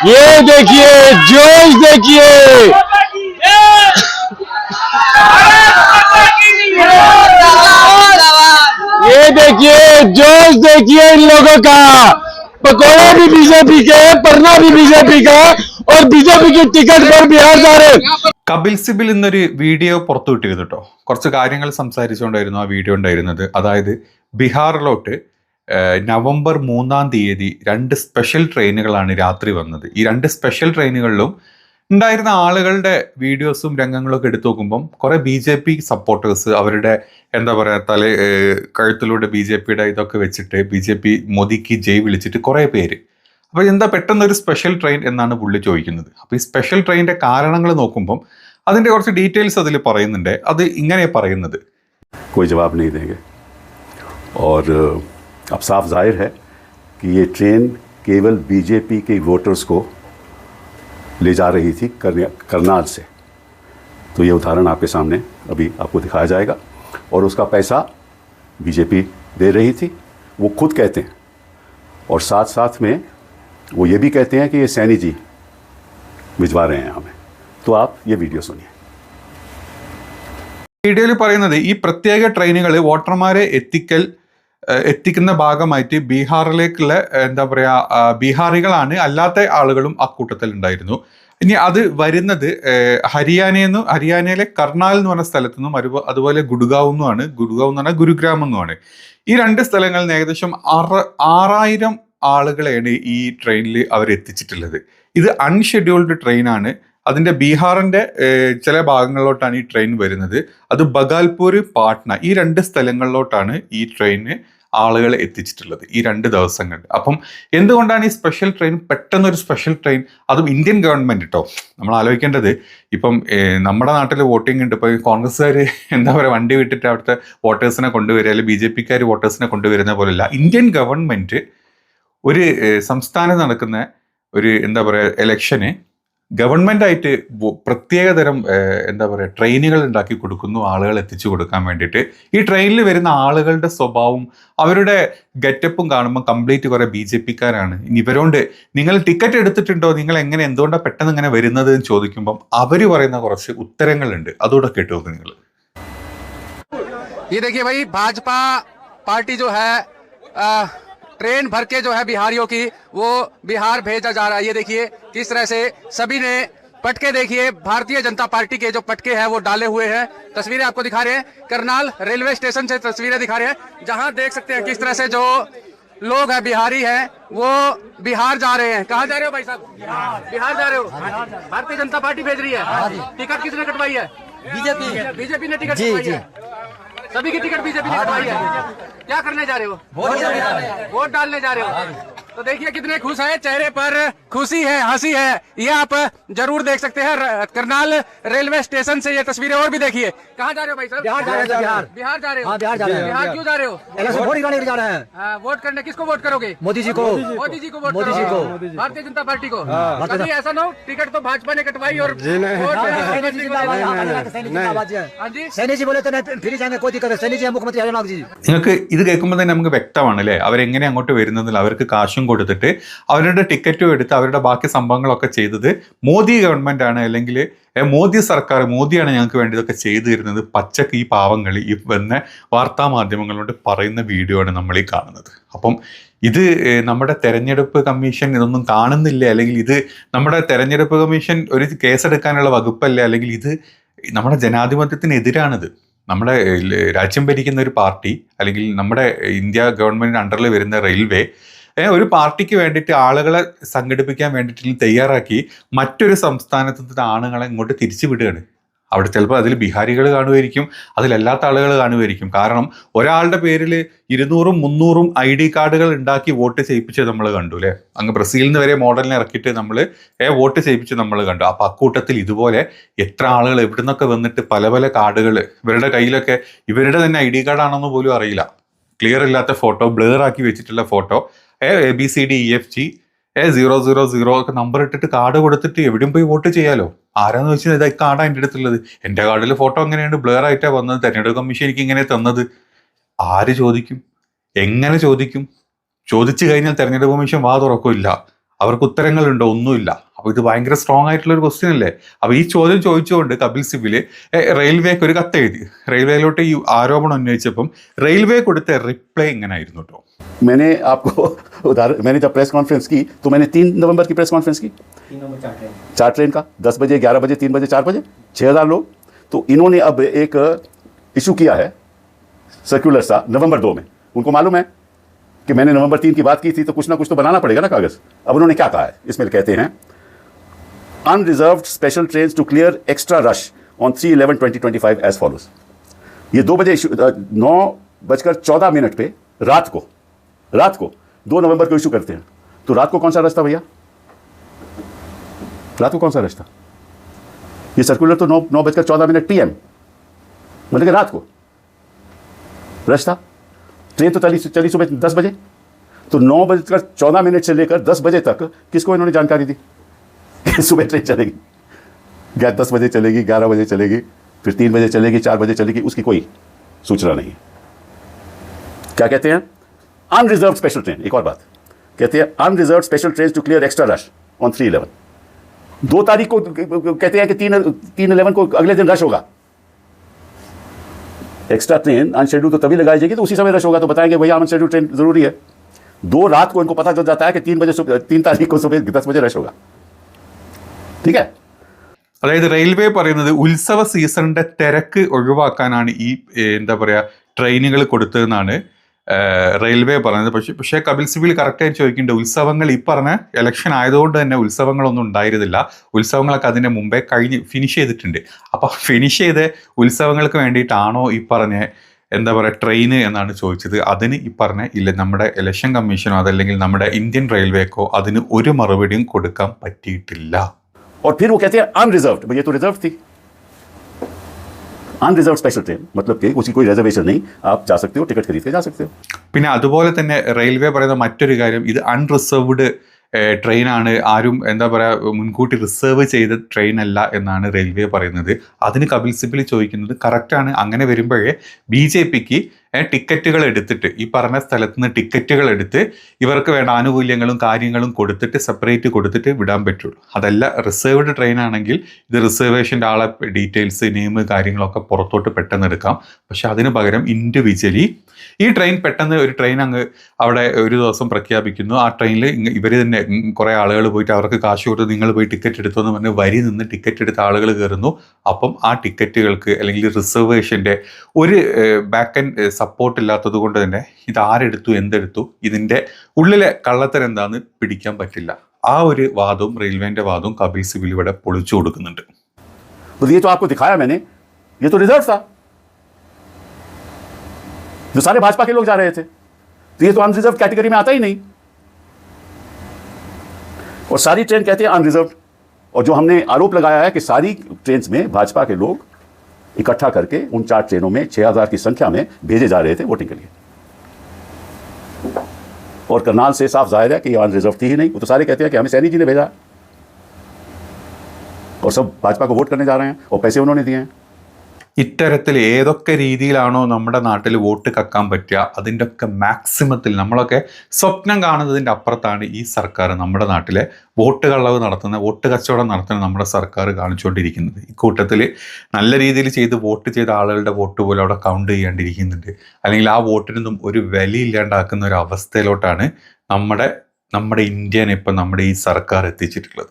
ये देखिए जोश देखिए, ये देखिए जोश देखिए इन लोगों का। पकौड़ा भी बीजेपी के, परना भी बीजेपी का, और बीजेपी की टिकट पर बिहार जा रहे। കപിൽ സിബിൽ ഇന്നൊരു വീഡിയോ പുറത്തുവിട്ടിരുന്നു കേട്ടോ. കുറച്ച് കാര്യങ്ങൾ സംസാരിച്ചുകൊണ്ടായിരുന്നു ആ വീഡിയോ ഉണ്ടായിരുന്നത്. അതായത് ബീഹാറിലോട്ട് നവംബർ 3-ാം തീയതി 2 സ്പെഷ്യൽ ട്രെയിനുകളാണ് രാത്രി വന്നത്. ഈ 2 സ്പെഷ്യൽ ട്രെയിനുകളിലും ഉണ്ടായിരുന്ന ആളുകളുടെ വീഡിയോസും രംഗങ്ങളൊക്കെ എടുത്തു നോക്കുമ്പം കുറെ BJP സപ്പോർട്ടേഴ്സ് അവരുടെ എന്താ പറയുക കഴുത്തിലൂടെ BJPയുടെ ഇതൊക്കെ വെച്ചിട്ട് BJP മോദിക്ക് ജയ് വിളിച്ചിട്ട് കുറെ പേര്. അപ്പോൾ എന്താ പെട്ടെന്ന് ഒരു സ്പെഷ്യൽ ട്രെയിൻ എന്നാണ് പുള്ളി ചോദിക്കുന്നത്. അപ്പോൾ ഈ സ്പെഷ്യൽ ട്രെയിനിന്റെ കാരണങ്ങൾ നോക്കുമ്പം അതിന്റെ കുറച്ച് ഡീറ്റെയിൽസ് അതിൽ പറയുന്നുണ്ട്. അത് ഇങ്ങനെ പറയുന്നത്, कोई जवाब नहीं देंगे और अब साफ जाहिर है कि ये ट्रेन केवल बीजेपी के वोटर्स को ले जा रही थी करनाल से. तो ये उदाहरण आपके सामने अभी आपको दिखाया जाएगा और उसका पैसा बीजेपी दे रही थी, वो खुद कहते हैं. और साथ साथ में वो ये भी कहते हैं कि ये सैनी जी भिजवा रहे हैं हमें. तो आप ये वीडियो सुनिए. വീഡിയോയിൽ പറയുന്നത് ഈ പ്രത്യേക ട്രെയിനുകൾ വോട്ടർമാരെ എത്തിക്കുന്ന ഭാഗമായിട്ട് ബീഹാറിലേക്കുള്ള എന്താ പറയാ ബീഹാറികളാണ്, അല്ലാത്ത ആളുകളും ആ കൂട്ടത്തിൽ ഉണ്ടായിരുന്നു. ഇനി അത് വരുന്നത് ഹരിയാനയിലെ കർണാൽ എന്ന് പറഞ്ഞ സ്ഥലത്തു നിന്നും അതുപോലെ ഗുഡ്ഗാവ് എന്നുമാണ്. ഗുഡ്ഗാവ് എന്ന് പറഞ്ഞാൽ ഗുരുഗ്രാം എന്നുമാണ്. ഈ 2 സ്ഥലങ്ങളിൽ നിന്ന് ഏകദേശം 6000 ആളുകളെയാണ് ഈ ട്രെയിനിൽ അവരെത്തിച്ചിട്ടുള്ളത്. ഇത് അൺഷെഡ്യൂൾഡ് ട്രെയിനാണ്. അതിന്റെ ബീഹാറിന്റെ ചില ഭാഗങ്ങളിലോട്ടാണ് ഈ ട്രെയിൻ വരുന്നത്. അത് ബഗാൽപൂർ, പാട്ന ഈ 2 സ്ഥലങ്ങളിലോട്ടാണ് ഈ ട്രെയിന് ആളുകളെ എത്തിച്ചിട്ടുള്ളത് ഈ 2 ദിവസങ്ങളിൽ. അപ്പം എന്തുകൊണ്ടാണ് ഈ സ്പെഷ്യൽ ട്രെയിൻ, പെട്ടെന്നൊരു സ്പെഷ്യൽ ട്രെയിൻ, അതും ഇന്ത്യൻ ഗവൺമെന്റ് കേട്ടോ. നമ്മൾ ആലോചിക്കേണ്ടത്, ഇപ്പം നമ്മുടെ നാട്ടിൽ വോട്ടിംഗ് ഉണ്ട്. ഇപ്പോൾ കോൺഗ്രസ്സുകാർ എന്താ പറയുക വണ്ടി വിട്ടിട്ട് അവിടുത്തെ വോട്ടേഴ്സിനെ കൊണ്ടുവരിക, അല്ലെങ്കിൽ BJPക്കാർ വോട്ടേഴ്സിനെ കൊണ്ടുവരുന്ന പോലെയല്ല. ഇന്ത്യൻ ഗവൺമെന്റ് ഒരു സംസ്ഥാനം നടക്കുന്ന ഒരു എന്താ പറയുക ഇലക്ഷന് ഗവൺമെൻറ്റായിട്ട് പ്രത്യേകതരം എന്താ പറയുക ട്രെയിനുകൾ ഉണ്ടാക്കി കൊടുക്കുന്നു, ആളുകൾ എത്തിച്ചു കൊടുക്കാൻ വേണ്ടിയിട്ട്. ഈ ട്രെയിനിൽ വരുന്ന ആളുകളുടെ സ്വഭാവം, അവരുടെ ഗെറ്റപ്പും കാണുമ്പോൾ കംപ്ലീറ്റ് കുറേ BJPക്കാരാണ്. ഇനി ഇവരോണ്ട് നിങ്ങൾ ടിക്കറ്റ് എടുത്തിട്ടുണ്ടോ, നിങ്ങൾ എന്തുകൊണ്ടാണ് പെട്ടെന്ന് ഇങ്ങനെ വരുന്നത് എന്ന് ചോദിക്കുമ്പം അവർ പറയുന്ന കുറച്ച് ഉത്തരങ്ങളുണ്ട്. അതുകൂടെ കേട്ടു നോക്ക് നിങ്ങൾ. ये देखिए भाई, भाजपा पार्टी जो है ट्रेन भर के जो है बिहारियों की वो बिहार भेजा जा रहा है. ये देखिए किस तरह से सभी ने पटके, देखिए भारतीय जनता पार्टी के जो पटके हैं वो डाले हुए हैं. तस्वीरें आपको दिखा रहे हैं, करनाल रेलवे स्टेशन से तस्वीरें दिखा रहे हैं, जहां देख सकते हैं किस तरह से जो लोग हैं बिहारी हैं वो बिहार जा रहे हैं. कहाँ जा रहे हो भाई साहब? बिहार जा रहे हो. भारतीय जनता पार्टी भेज रही है. टिकट किसने कटवाई है? बीजेपी ने टिकट कटवाई है. सभी की टिकट बीजेपी ने कटवाई है. क्या करने जा रहे हो? वोट डालने जा रहे हो. तो देखिए कितने खुश है, चेहरे पर खुशी है, हंसी है. ये आप जरूर देख सकते हैं. करनाल रेलवे स्टेशन से ये तस्वीरें. और भी देखिए. कहाँ जा रहे हो भाई साहब? बिहार जा रहे हैं. बिहार जा रहे हो. बिहार जा रहे हैं. बिहार क्यों जा रहे हो? वोट गिराने जा रहे हैं. वोट करने किसको वोट करोगे? मोदी जी को. मोदी जी को वोट करोगे? भारतीय जनता पार्टी को. कभी ऐसा ना हो टिकट तो भाजपा ने कटवाई और सैनी जी बोले तो फिर जाएंगे, कोई दिक्कत है. सैनी जी मुख्यमंत्री हरियाणा जी. നിങ്ങൾക്ക് ഇത് കേൾക്കുമ്പോൾ തന്നെ നമുക്ക് വ്യക്തമാണ് അല്ലേ അവരെങ്ങനെ അങ്ങോട്ട് വരുന്നതിൽ. അവർക്ക് കാശും കൊടുത്തിട്ട് അവരുടെ ടിക്കറ്റും എടുത്ത് അവരുടെ ബാക്കി സംഭവങ്ങളൊക്കെ ചെയ്തത് മോദി ഗവൺമെന്റ് ആണ്, അല്ലെങ്കിൽ മോദി സർക്കാർ, മോദിയാണ് ഞങ്ങൾക്ക് വേണ്ടി ഇതൊക്കെ ചെയ്തു തരുന്നത്. പച്ചക്ക് ഈ പാവങ്ങൾ ഈ വന്ന വാർത്താ മാധ്യമങ്ങളോട് പറയുന്ന വീഡിയോ ആണ് നമ്മൾ ഈ കാണുന്നത്. അപ്പം ഇത് നമ്മുടെ തെരഞ്ഞെടുപ്പ് കമ്മീഷൻ ഇതൊന്നും കാണുന്നില്ല, അല്ലെങ്കിൽ ഇത് നമ്മുടെ തെരഞ്ഞെടുപ്പ് കമ്മീഷൻ ഒരു കേസെടുക്കാനുള്ള വകുപ്പല്ല, അല്ലെങ്കിൽ ഇത് നമ്മുടെ ജനാധിപത്യത്തിനെതിരാണിത്. നമ്മുടെ രാജ്യം ഭരിക്കുന്ന ഒരു പാർട്ടി, അല്ലെങ്കിൽ നമ്മുടെ ഇന്ത്യ ഗവൺമെൻറ് അണ്ടറിൽ വരുന്ന റെയിൽവേ ഒരു പാർട്ടിക്ക് വേണ്ടിയിട്ട് ആളുകളെ സംഘടിപ്പിക്കാൻ വേണ്ടിയിട്ട് തയ്യാറാക്കി മറ്റൊരു സംസ്ഥാനത്ത് നിന്ന് ആളുകളെ ഇങ്ങോട്ട് തിരിച്ചു വിടുകയാണ്. അവിടെ ചിലപ്പോൾ അതിൽ ബീഹാരികൾ കാണുമായിരിക്കും, അതിലല്ലാത്ത ആളുകൾ കാണുമായിരിക്കും. കാരണം ഒരാളുടെ പേരിൽ 200-300 ID കാർഡുകൾ ഉണ്ടാക്കി വോട്ട് ചെയ്യിപ്പിച്ച് നമ്മൾ കണ്ടു അല്ലേ. അങ്ങ് ബ്രസീലിൽ നിന്ന് വരെ മോഡലിനെ ഇറക്കിയിട്ട് നമ്മൾ വോട്ട് ചെയ്യിപ്പിച്ച് നമ്മൾ കണ്ടു. അപ്പം അക്കൂട്ടത്തിൽ ഇതുപോലെ എത്ര ആളുകൾ എവിടെ നിന്നൊക്കെ വന്നിട്ട് പല പല കാർഡുകൾ ഇവരുടെ കയ്യിലൊക്കെ, ഇവരുടെ തന്നെ ID കാർഡാണെന്ന് പോലും അറിയില്ല, ക്ലിയർ ഇല്ലാത്ത ഫോട്ടോ, ബ്ലർ ആക്കി വെച്ചിട്ടുള്ള ഫോട്ടോ, ABCDEFG 000 ഒക്കെ നമ്പർ ഇട്ടിട്ട് കാർഡ് കൊടുത്തിട്ട് എവിടെയും പോയി വോട്ട് ചെയ്യാലോ. ആരാന്ന് വെച്ചാൽ ഇതായി കാർഡാണ് എൻ്റെ അടുത്തുള്ളത്, എൻ്റെ കാർഡിൽ ഫോട്ടോ എങ്ങനെയാണ് ബ്ലർ ആയിട്ടാണ് വന്നത്, തെരഞ്ഞെടുപ്പ് കമ്മീഷൻ എനിക്ക് ഇങ്ങനെ തന്നത്. ആര് ചോദിക്കും? എങ്ങനെ ചോദിക്കും? ചോദിച്ചു കഴിഞ്ഞാൽ തെരഞ്ഞെടുപ്പ് കമ്മീഷൻ വാ തുറക്കില്ല. അവർക്ക് ഉത്തരങ്ങളുണ്ടോ? ഒന്നുമില്ല. അപ്പോൾ ഇത് ഭയങ്കര സ്ട്രോങ് ആയിട്ടുള്ള ഒരു ക്വസ്റ്റ്യൻ അല്ലേ? അപ്പോൾ ഈ ചോദ്യം ചോദിച്ചുകൊണ്ട് കപിൽ സിബിൽ റെയിൽവേക്ക് ഒരു കത്ത് എഴുതി. റെയിൽവേയിലോട്ട് ഈ ആരോപണം ഉന്നയിച്ചപ്പം റെയിൽവേ കൊടുത്ത റിപ്ലൈ ഇങ്ങനെ ആയിരുന്നു കേട്ടോ. मैंने आपको उदाहरण, मैंने जब प्रेस कॉन्फ्रेंस की तो मैंने 3 नवंबर की प्रेस कॉन्फ्रेंस की, 4 ट्रेन का 10 बजे, 11 बजे, 3 बजे, 4 बजे, 6000 लोग। तो इन्होंने अब एक इशू किया है सर्कुलर सा नवंबर 2 में। उनको मालूम है कि मैंने नवंबर 3 की बात की थी, तो कुछ ना कुछ तो बनाना पड़ेगा ना कागज। अब उन्होंने क्या कहा है इसमें, कहते हैं unreserved special train to clear extra rush on 3/11/2025 as follows. ये 2 बजे 9:14 पे रात को 2 नवंबर को इशू करते हैं। तो रात को कौन सा रश था भैया? रात को कौन सा रश था? ये सर्कुलर तो 9:14 PM, मतलब कि रात को रश था। ट्रेन तो चली सुबह 10 बजे। तो 9:14 से लेकर 10 बजे तक किसको इन्होंने जानकारी दी कि सुबह ट्रेन चलेगी? 10 बजे चलेगी, 11 बजे चलेगी, फिर 3 बजे चलेगी, 4 बजे चलेगी, उसकी कोई सूचना नहीं है। क्या कहते हैं? Unreserved special train. एक और बात कहते हैं, unreserved special train to clear extra rush on 3/11। 2 तारीख को कहते हैं कि 3/11 को अगले दिन रश होगा। एक्स्ट्रा ट्रेन अनशेड्यूल तो तभी लगाई जाएगी तो उसी समय रश होगा, तो बताएंगे भैया अनशेड्यूल ट्रेन जरूरी है। 2 रात को इनको पता चल जाता है कि 3 तारीख को सुबह 10 बजे रश होगा। ठीक है। അതായത് റെയിൽവേ പറയുന്നത് ഉത്സവ സീസണിന്റെ തിരക്ക് ഒഴിവാക്കാനാണ് ഈ എന്താ പറയുക ട്രെയിനുകൾ കൊടുത്തതെന്നാണ് റെയിൽവേ പറയുന്നത്. പക്ഷേ കപിൽ സിബിൽ കറക്റ്റായിട്ട് ചോദിക്കേണ്ട, ഉത്സവങ്ങൾ ഈ പറഞ്ഞ ഇലക്ഷൻ ആയതുകൊണ്ട് തന്നെ ഉത്സവങ്ങളൊന്നും ഉണ്ടായിരുന്നില്ല. ഉത്സവങ്ങളൊക്കെ അതിൻ്റെ മുമ്പേ ഫിനിഷ് ചെയ്തിട്ടുണ്ട്. അപ്പോൾ ഫിനിഷ് ചെയ്ത് ഉത്സവങ്ങൾക്ക് വേണ്ടിയിട്ടാണോ ഈ പറഞ്ഞ എന്താ പറയുക ട്രെയിന് എന്നാണ് ചോദിച്ചത്. അതിന് ഈ പറഞ്ഞ ഇല്ല, നമ്മുടെ ഇലക്ഷൻ കമ്മീഷനോ അതല്ലെങ്കിൽ നമ്മുടെ ഇന്ത്യൻ റെയിൽവേക്കോ അതിന് ഒരു മറുപടിയും കൊടുക്കാൻ പറ്റിയിട്ടില്ല. और फिर वो कहते हैं अनरिजर्व्ड, भैया तो रिजर्व थी। अनरिजर्व स्पेशल ट्रेन मतलब कि उसकी कोई रिजर्वेशन नहीं, आप जा सकते हो, टिकट खरीद के जा सकते हो। പിന്നെ അതുപോലെ തന്നെ റെയിൽവേ പറയുന്ന മറ്റൊരു കാര്യം, ഇത് അൺറിസർവ്ഡ് ട്രെയിനാണ്, ആരും എന്താ പറയുക മുൻകൂട്ടി റിസർവ് ചെയ്ത ട്രെയിൻ അല്ല എന്നാണ് റെയിൽവേ പറയുന്നത്. അതിന് കപിൽ സിബിൽ ചോദിക്കുന്നത് കറക്റ്റാണ്. അങ്ങനെ വരുമ്പോഴേ BJPക്ക് ടിക്കറ്റുകൾ എടുത്തിട്ട് ഈ പറഞ്ഞ സ്ഥലത്ത് നിന്ന് ടിക്കറ്റുകൾ എടുത്ത് ഇവർക്ക് വേണ്ട ആനുകൂല്യങ്ങളും കാര്യങ്ങളും കൊടുത്തിട്ട് സെപ്പറേറ്റ് കൊടുത്തിട്ട് വിടാൻ പറ്റുള്ളൂ. അതല്ല റിസർവ്ഡ് ട്രെയിൻ ആണെങ്കിൽ ഇത് റിസർവേഷൻ്റെ ആളെ ഡീറ്റെയിൽസ്, നെയിം, കാര്യങ്ങളൊക്കെ പുറത്തോട്ട് പെട്ടെന്ന് എടുക്കാം. പക്ഷെ അതിന് പകരം ഇൻഡിവിജ്വലി ഈ ട്രെയിൻ പെട്ടെന്ന് ഒരു ട്രെയിൻ അങ്ങ് അവിടെ ഒരു ദിവസം പ്രഖ്യാപിക്കുന്നു. ആ ട്രെയിനിൽ ഇവർ തന്നെ കുറേ ആളുകൾ പോയിട്ട് അവർക്ക് കാശ് കൊടുത്ത് നിങ്ങൾ പോയി ടിക്കറ്റ് എടുത്തു എന്ന് പറഞ്ഞ് വരി നിന്ന് ടിക്കറ്റ് എടുത്ത ആളുകൾ കയറുന്നു. അപ്പം ആ ടിക്കറ്റുകൾക്ക് അല്ലെങ്കിൽ റിസർവേഷൻ്റെ ഒരു ബാക്ക് ആൻഡ് സപ്പോർട്ട് ഇല്ലാത്തത് കൊണ്ട് തന്നെ ഇത് ആരെടുത്തു എന്തെടുത്തു ഇതിൻ്റെ ഉള്ളിലെ കള്ളത്തരം എന്താണെന്ന് പിടിക്കാൻ പറ്റില്ല. ആ ഒരു വാദവും റെയിൽവേൻ്റെ വാദവും കപിൽ സിബിൽ ഇവിടെ പൊളിച്ചു കൊടുക്കുന്നുണ്ട്. ये तो आपको दिखाया मैंने, ये तो रिजर्व था, जो सारे भाजपा के लोग जा रहे थे, तो ये तो अनरिजर्व कैटेगरी में आता ही नहीं। और सारी ट्रेन कहते हैं अनरिजर्व। और जो हमने आरोप लगाया है कि सारी ट्रेन में भाजपा के लोग इकट्ठा करके उन 4 ट्रेनों में 6000 की संख्या में भेजे जा रहे थे वोटिंग के लिए। और करनाल से साफ जाहिर है कि ये अनरिजर्व थी ही नहीं। वो तो सारे कहते हैं कि हमें सैनी जी ने भेजा और सब भाजपा को वोट करने जा रहे हैं और पैसे उन्होंने दिए हैं। ഇത്തരത്തിൽ ഏതൊക്കെ രീതിയിലാണോ നമ്മുടെ നാട്ടിൽ വോട്ട് കക്കാൻ പറ്റുക അതിൻ്റെ ഒക്കെ മാക്സിമത്തിൽ നമ്മളൊക്കെ സ്വപ്നം കാണുന്നതിൻ്റെ അപ്പുറത്താണ് ഈ സർക്കാർ നമ്മുടെ നാട്ടിലെ വോട്ട് കള്ളവ് നടത്തുന്ന, വോട്ട് കച്ചവടം നടത്തുന്ന നമ്മുടെ സർക്കാർ കാണിച്ചുകൊണ്ടിരിക്കുന്നത്. ഇക്കൂട്ടത്തിൽ നല്ല രീതിയിൽ ചെയ്ത് വോട്ട് ചെയ്ത ആളുകളുടെ വോട്ട് പോലും അവിടെ കൗണ്ട് ചെയ്യാണ്ടിരിക്കുന്നുണ്ട്. അല്ലെങ്കിൽ ആ വോട്ടിനൊന്നും ഒരു വിലയില്ലാണ്ടാക്കുന്ന ഒരു അവസ്ഥയിലോട്ടാണ് നമ്മുടെ ഇന്ത്യനെ ഇപ്പം നമ്മുടെ ഈ സർക്കാർ എത്തിച്ചിട്ടുള്ളത്.